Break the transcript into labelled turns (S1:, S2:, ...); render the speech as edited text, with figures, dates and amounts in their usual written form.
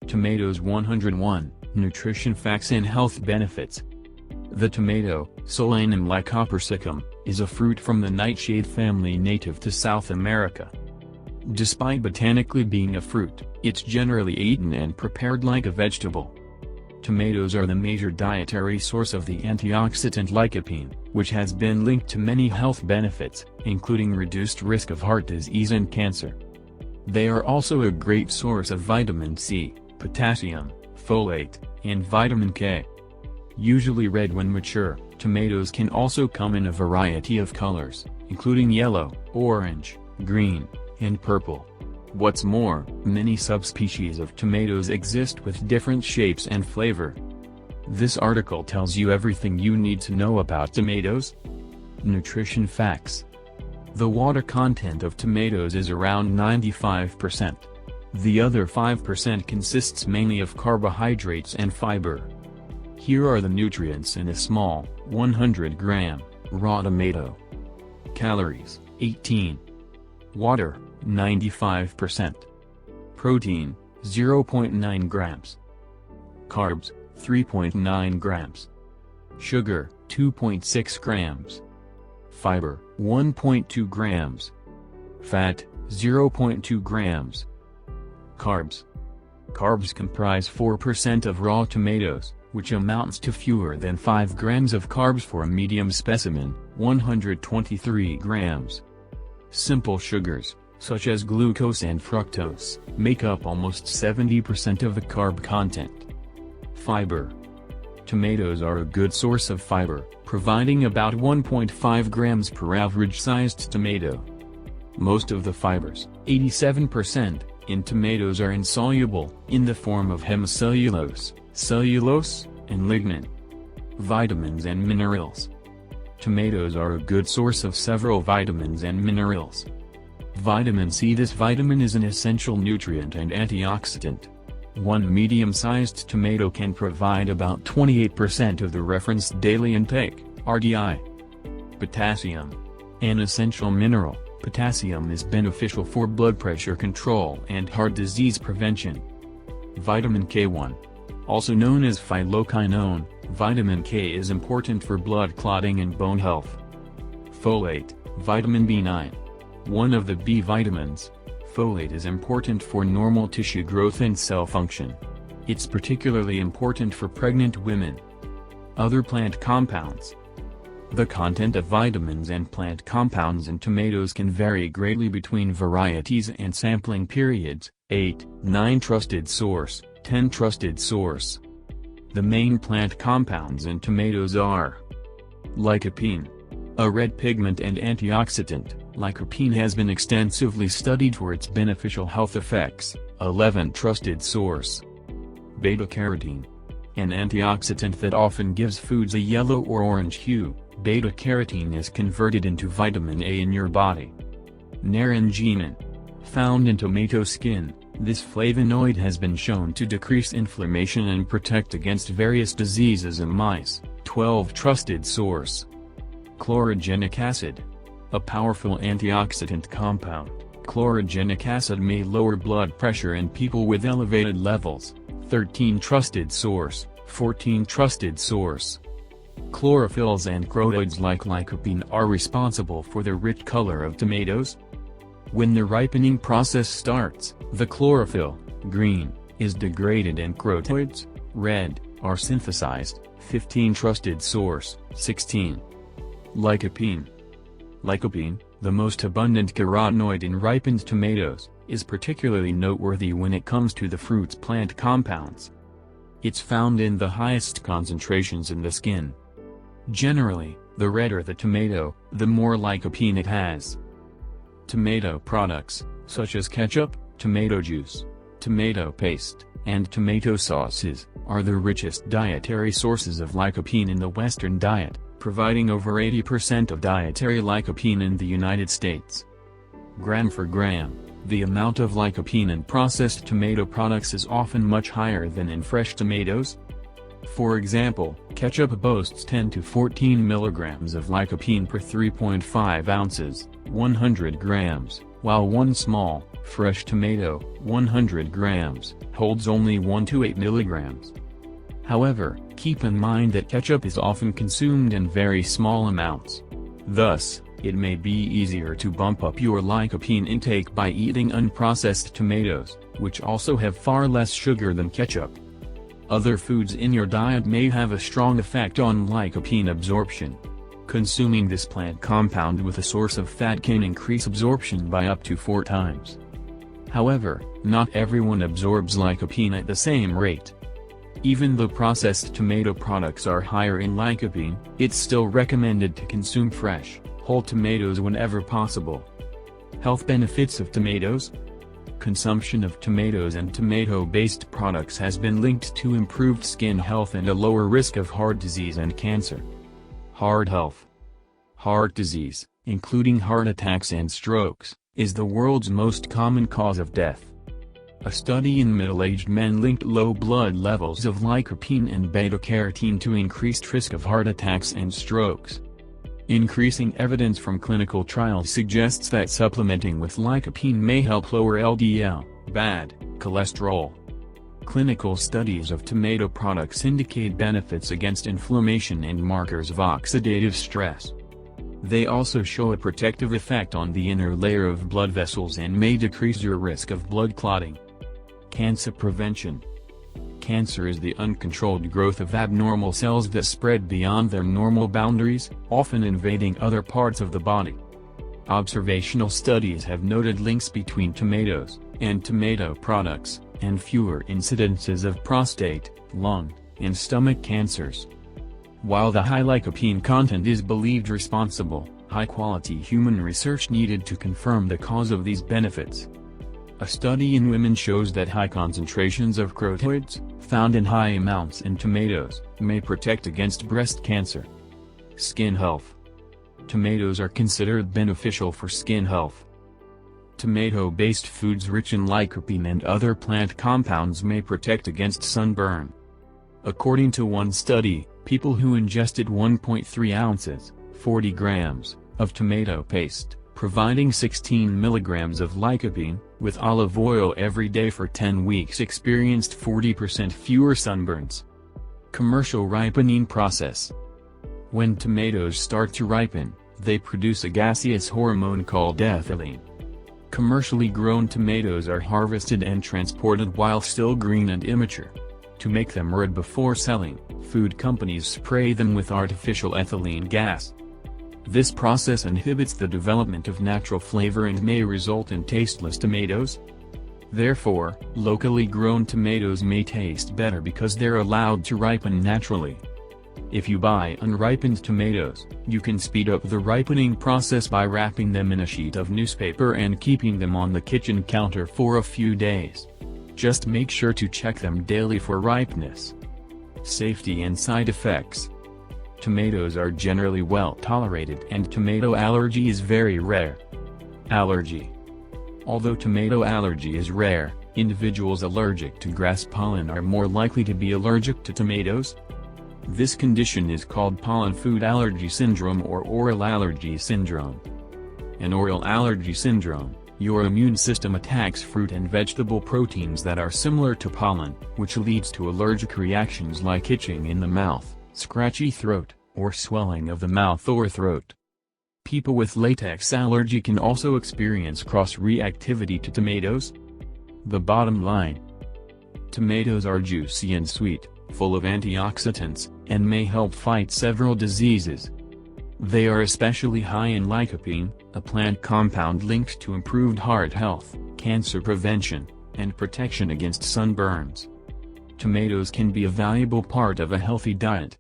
S1: Tomatoes 101, Nutrition Facts and Health Benefits. The tomato, Solanum lycopersicum, is a fruit from the nightshade family native to South America. Despite botanically being a fruit, it's generally eaten and prepared like a vegetable. Tomatoes are the major dietary source of the antioxidant lycopene, which has been linked to many health benefits, including reduced risk of heart disease and cancer. They are also a great source of vitamin C, potassium, folate, and vitamin K. Usually red when mature, tomatoes can also come in a variety of colors, including yellow, orange, green, and purple. What's more, many subspecies of tomatoes exist with different shapes and flavor. This article tells you everything you need to know about tomatoes. Nutrition facts. The water content of tomatoes is around 95%. The other 5% consists mainly of carbohydrates and fiber. Here are the nutrients in a small, 100-gram, raw tomato. Calories, 18. Water, 95%. Protein, 0.9 grams. Carbs, 3.9 grams. Sugar, 2.6 grams. Fiber, 1.2 grams. Fat, 0.2 grams. Carbs. Carbs comprise 4% of raw tomatoes, which amounts to fewer than 5 grams of carbs for a medium specimen, 123 grams. Simple sugars, such as glucose and fructose, make up almost 70% of the carb content. Fiber. Tomatoes are a good source of fiber, providing about 1.5 grams per average-sized tomato. Most of the fibers, 87%, in tomatoes are insoluble, in the form of hemicellulose, cellulose, and lignin. Vitamins and minerals. Tomatoes are a good source of several vitamins and minerals. Vitamin C. This vitamin is an essential nutrient and antioxidant. One medium-sized tomato can provide about 28% of the referenced daily intake, RDI. Potassium. An essential mineral, potassium is beneficial for blood pressure control and heart disease prevention. Vitamin K1. Also known as phytoquinone, vitamin K is important for blood clotting and bone health. Folate, vitamin B9. One of the B vitamins, folate is important for normal tissue growth and cell function. It's particularly important for pregnant women. Other plant compounds. The content of vitamins and plant compounds in tomatoes can vary greatly between varieties and sampling periods, 8, 9 trusted source, 10 trusted source. The main plant compounds in tomatoes are lycopene. A red pigment and antioxidant, lycopene has been extensively studied for its beneficial health effects, 11 trusted source. Beta-carotene. An antioxidant that often gives foods a yellow or orange hue, beta-carotene is converted into vitamin A in your body. Naringenin. Found in tomato skin, this flavonoid has been shown to decrease inflammation and protect against various diseases in mice, 12 trusted source. Chlorogenic acid. A powerful antioxidant compound, chlorogenic acid may lower blood pressure in people with elevated levels, 13 trusted source, 14 trusted source. Chlorophylls and crotinoids like lycopene are responsible for the rich color of tomatoes. When the ripening process starts, the chlorophyll, green, is degraded and crotinoids, red, are synthesized, 15 trusted source, 16. Lycopene. Lycopene, the most abundant carotenoid in ripened tomatoes, is particularly noteworthy when it comes to the fruit's plant compounds. It's found in the highest concentrations in the skin. Generally, the redder the tomato, the more lycopene it has. Tomato products, such as ketchup, tomato juice, tomato paste, and tomato sauces, are the richest dietary sources of lycopene in the Western diet, providing over 80% of dietary lycopene in the United States. Gram for gram, the amount of lycopene in processed tomato products is often much higher than in fresh tomatoes. For example, ketchup boasts 10 to 14 milligrams of lycopene per 3.5 ounces, 100 grams, while one small, fresh tomato, 100 grams, holds only 1 to 8 milligrams. However, keep in mind that ketchup is often consumed in very small amounts. Thus, it may be easier to bump up your lycopene intake by eating unprocessed tomatoes, which also have far less sugar than ketchup. Other foods in your diet may have a strong effect on lycopene absorption. Consuming this plant compound with a source of fat can increase absorption by up to 4 times. However, not everyone absorbs lycopene at the same rate. Even though processed tomato products are higher in lycopene, it's still recommended to consume fresh, whole tomatoes whenever possible. Health benefits of tomatoes. Consumption of tomatoes and tomato-based products has been linked to improved skin health and a lower risk of heart disease and cancer. Heart health. Heart disease, including heart attacks and strokes, is the world's most common cause of death. A study in middle-aged men linked low blood levels of lycopene and beta-carotene to increased risk of heart attacks and strokes. Increasing evidence from clinical trials suggests that supplementing with lycopene may help lower LDL, bad cholesterol. Clinical studies of tomato products indicate benefits against inflammation and markers of oxidative stress. They also show a protective effect on the inner layer of blood vessels and may decrease your risk of blood clotting. Cancer prevention. Cancer is the uncontrolled growth of abnormal cells that spread beyond their normal boundaries, often invading other parts of the body. Observational studies have noted links between tomatoes and tomato products, and fewer incidences of prostate, lung, and stomach cancers. While the high lycopene content is believed responsible, high-quality human research needed to confirm the cause of these benefits. A study in women shows that high concentrations of crotinoids, found in high amounts in tomatoes, may protect against breast cancer. Skin health. Tomatoes are considered beneficial for skin health. Tomato-based foods rich in lycopene and other plant compounds may protect against sunburn. According to one study, people who ingested 1.3 ounces, 40 grams, of tomato paste, providing 16 milligrams of lycopene, with olive oil every day for 10 weeks experienced 40% fewer sunburns. Commercial ripening process. When tomatoes start to ripen, they produce a gaseous hormone called ethylene. Commercially grown tomatoes are harvested and transported while still green and immature. To make them red before selling, food companies spray them with artificial ethylene gas. This process inhibits the development of natural flavor and may result in tasteless tomatoes. Therefore, locally grown tomatoes may taste better because they're allowed to ripen naturally. If you buy unripened tomatoes, you can speed up the ripening process by wrapping them in a sheet of newspaper and keeping them on the kitchen counter for a few days. Just make sure to check them daily for ripeness. Safety and side effects. Tomatoes are generally well tolerated and tomato allergy is very rare. Allergy. Although tomato allergy is rare, individuals allergic to grass pollen are more likely to be allergic to tomatoes. This condition is called pollen food allergy syndrome or oral allergy syndrome. In oral allergy syndrome, your immune system attacks fruit and vegetable proteins that are similar to pollen, which leads to allergic reactions like itching in the mouth, scratchy throat, or swelling of the mouth or throat. People with latex allergy can also experience cross-reactivity to tomatoes. The bottom line. Tomatoes are juicy and sweet, full of antioxidants, and may help fight several diseases. They are especially high in lycopene, a plant compound linked to improved heart health, cancer prevention, and protection against sunburns. Tomatoes can be a valuable part of a healthy diet.